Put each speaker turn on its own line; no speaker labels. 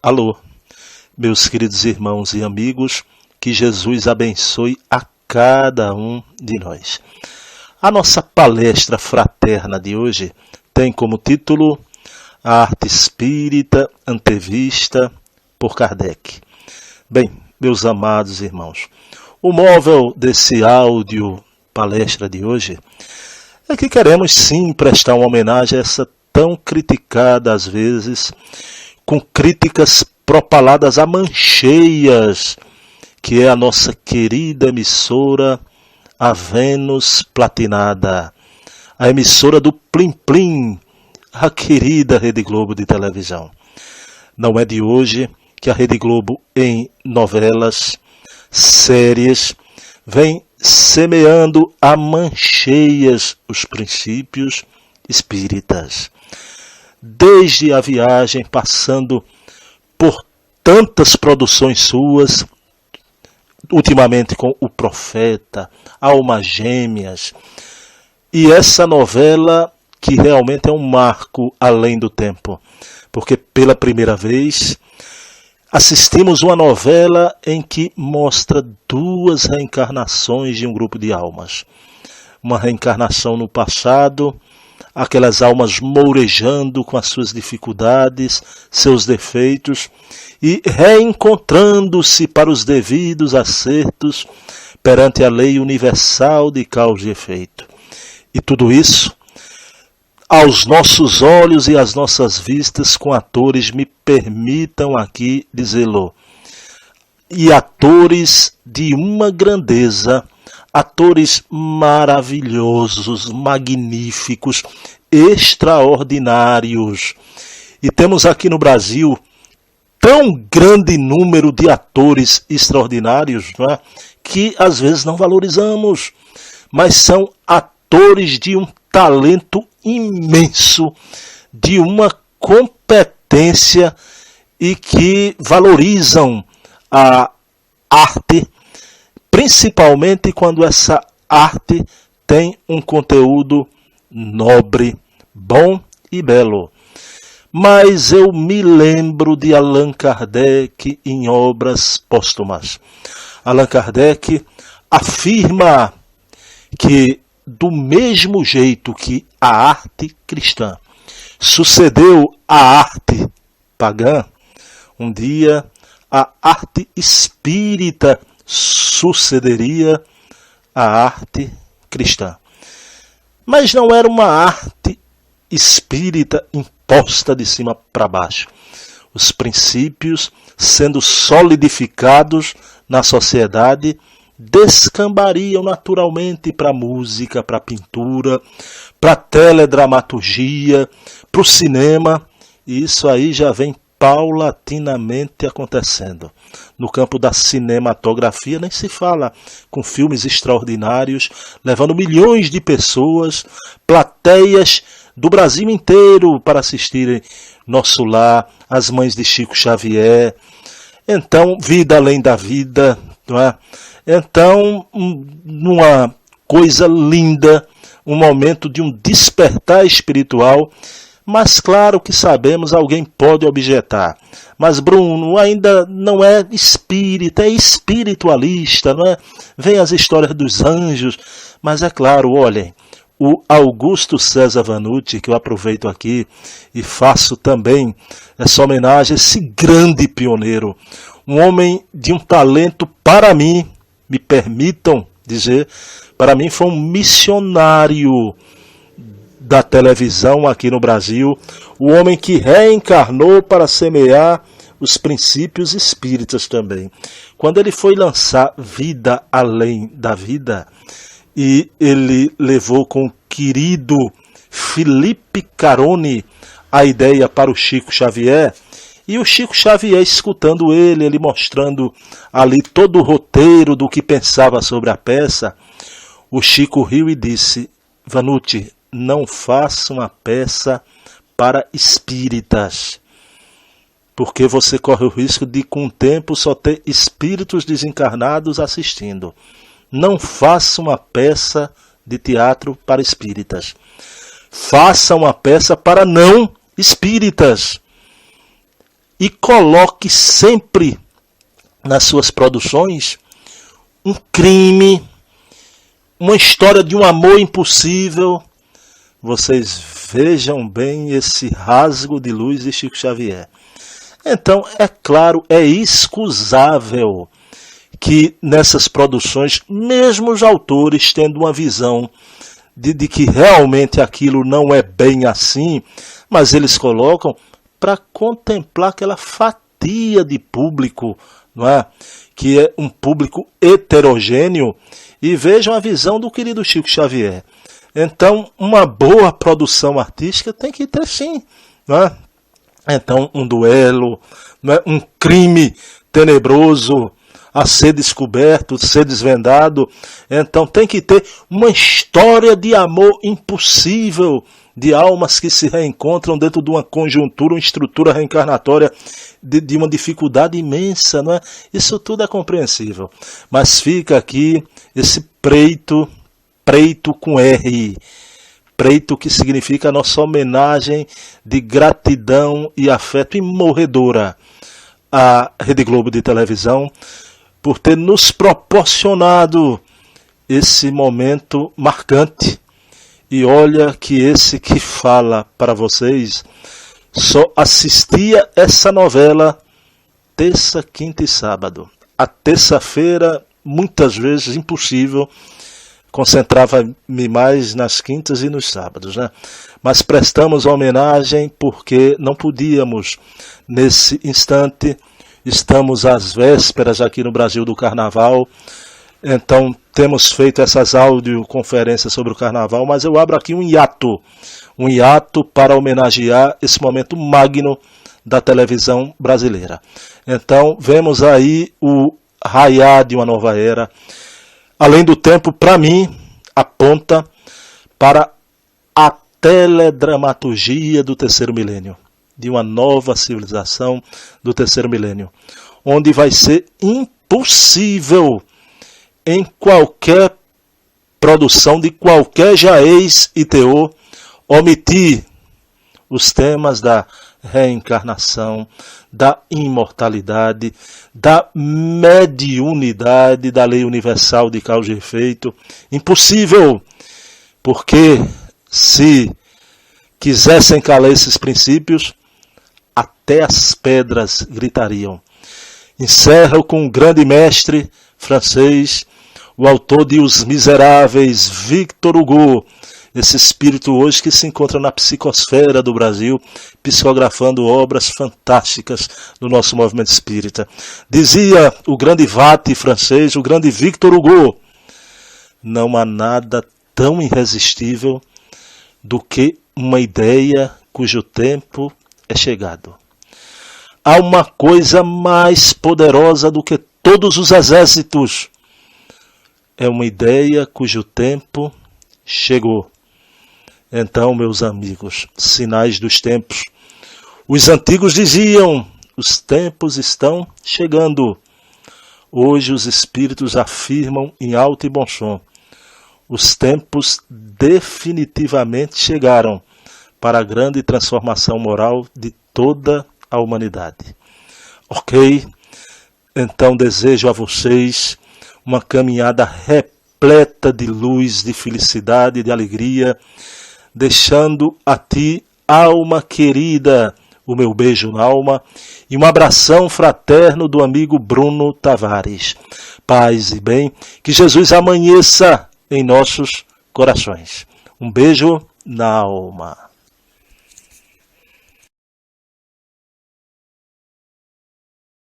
Alô, meus queridos irmãos e amigos, que Jesus abençoe a cada um de nós. A nossa palestra fraterna de hoje tem como título A Arte Espírita Antevista por Kardec. Bem, meus amados irmãos, o móvel desse áudio palestra de hoje é que queremos sim prestar uma homenagem a essa tão criticada às vezes, com críticas propaladas a mancheias, que é a nossa querida emissora, a Vênus Platinada, a emissora do Plim Plim, a querida Rede Globo de televisão. Não é de hoje que a Rede Globo, em novelas, séries, vem semeando a mancheias os princípios espíritas. Desde a viagem, passando por tantas produções suas, ultimamente com O Profeta, Almas Gêmeas, e essa novela que realmente é um marco além do tempo, porque pela primeira vez assistimos uma novela em que mostra duas reencarnações de um grupo de almas. Uma reencarnação no passado, aquelas almas mourejando com as suas dificuldades, seus defeitos, e reencontrando-se para os devidos acertos perante a lei universal de causa e efeito. E tudo isso, aos nossos olhos e às nossas vistas, com atores, me permitam aqui dizê-lo, e atores de uma grandeza, atores maravilhosos, magníficos, extraordinários. E temos aqui no Brasil tão grande número de atores extraordinários, não é? Que às vezes não valorizamos, mas são atores de um talento imenso, de uma competência e que valorizam a arte, principalmente quando essa arte tem um conteúdo nobre, bom e belo. Mas eu me lembro de Allan Kardec em obras póstumas. Allan Kardec afirma que, do mesmo jeito que a arte cristã sucedeu à arte pagã, um dia a arte espírita sucederia à arte cristã. Mas não era uma arte espírita imposta de cima para baixo. Os princípios, sendo solidificados na sociedade, descambariam naturalmente para a música, para a pintura, para a teledramaturgia, para o cinema, e isso aí já vem paulatinamente acontecendo. No campo da cinematografia nem se fala, com filmes extraordinários, levando milhões de pessoas, plateias do Brasil inteiro para assistirem Nosso Lar, As Mães de Chico Xavier, então Vida Além da Vida, não é? Então, uma coisa linda, um momento de um despertar espiritual. Mas claro que sabemos, alguém pode objetar. Mas Bruno ainda não é espírita, é espiritualista, não é? Vem as histórias dos anjos. Mas é claro, olhem, o Augusto César Vanucci, que eu aproveito aqui e faço também essa homenagem a esse grande pioneiro. Um homem de um talento, para mim, me permitam dizer, para mim foi um missionário da televisão aqui no Brasil, o homem que reencarnou para semear os princípios espíritas também. Quando ele foi lançar Vida Além da Vida, e ele levou com o querido Felipe Caroni a ideia para o Chico Xavier, e o Chico Xavier escutando ele mostrando ali todo o roteiro do que pensava sobre a peça, o Chico riu e disse: Vanucci, não faça uma peça para espíritas, porque você corre o risco de, com o tempo, só ter espíritos desencarnados assistindo. Não faça uma peça de teatro para espíritas. Faça uma peça para não espíritas. e coloque sempre nas suas produções um crime, uma história de um amor impossível. Vocês vejam bem esse rasgo de luz de Chico Xavier. Então, é claro, é excusável que nessas produções, mesmo os autores tendo uma visão de que realmente aquilo não é bem assim, mas eles colocam para contemplar aquela fatia de público, não é? Que é um público heterogêneo, e vejam a visão do querido Chico Xavier. Então, uma boa produção artística tem que ter sim, não é? Então, um duelo, não é? Um crime tenebroso a ser descoberto, ser desvendado. Então, tem que ter uma história de amor impossível, de almas que se reencontram dentro de uma conjuntura, uma estrutura reencarnatória de uma dificuldade imensa, não é? Isso tudo é compreensível. Mas fica aqui esse preito com R, preito, que significa a nossa homenagem de gratidão e afeto imorredora à Rede Globo de televisão por ter nos proporcionado esse momento marcante. E olha que esse que fala para vocês só assistia essa novela terça, quinta e sábado. A terça-feira, muitas vezes impossível, concentrava-me mais nas quintas e nos sábados, né? Mas prestamos homenagem porque não podíamos, nesse instante, estamos às vésperas aqui no Brasil do Carnaval, então temos feito essas audioconferências sobre o Carnaval, mas eu abro aqui um hiato para homenagear esse momento magno da televisão brasileira. Então vemos aí o raiar de uma nova era. Além do tempo, para mim, aponta para a teledramaturgia do terceiro milênio, de uma nova civilização do terceiro milênio, onde vai ser impossível em qualquer produção de qualquer jaez e teor omitir os temas da reencarnação, da imortalidade, da mediunidade, da lei universal de causa e efeito. Impossível, porque se quisessem calar esses princípios, até as pedras gritariam. Encerro com um grande mestre francês, o autor de Os Miseráveis, Victor Hugo, esse espírito hoje que se encontra na psicosfera do Brasil, psicografando obras fantásticas do nosso movimento espírita. Dizia o grande vate francês, o grande Victor Hugo: não há nada tão irresistível do que uma ideia cujo tempo é chegado. Há uma coisa mais poderosa do que todos os exércitos. É uma ideia cujo tempo chegou. Então, meus amigos, sinais dos tempos. Os antigos diziam: os tempos estão chegando. Hoje os espíritos afirmam em alto e bom som: os tempos definitivamente chegaram para a grande transformação moral de toda a humanidade. Ok? Então desejo a vocês uma caminhada repleta de luz, de felicidade, de alegria, deixando a ti, alma querida, o meu beijo na alma e um abração fraterno do amigo Bruno Tavares. Paz e bem, que Jesus amanheça em nossos corações. Um beijo na alma.